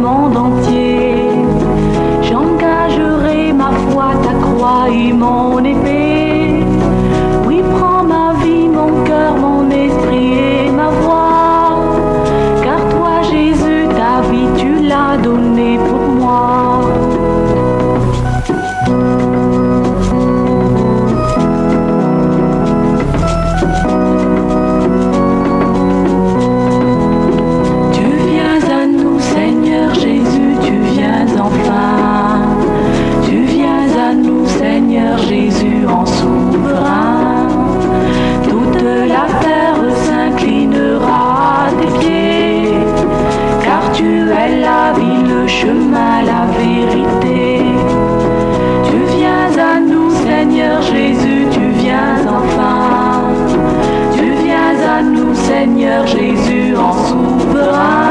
monde entier. J'engagerai ma foi, ta croix et mon épée. Oui, prends ma vie, mon cœur, mon esprit et ma voix. Car toi, Jésus, ta vie, tu l'as donnée pour moi. Tu viens à nous, Seigneur Jésus, tu viens enfin. Tu viens à nous, Seigneur Jésus, en souverain. Toute la terre s'inclinera à tes pieds, car tu es la vie, le chemin, la vérité. Tu viens à nous, Seigneur Jésus, tu viens enfin. Tu viens à nous, Seigneur Jésus, en souverain.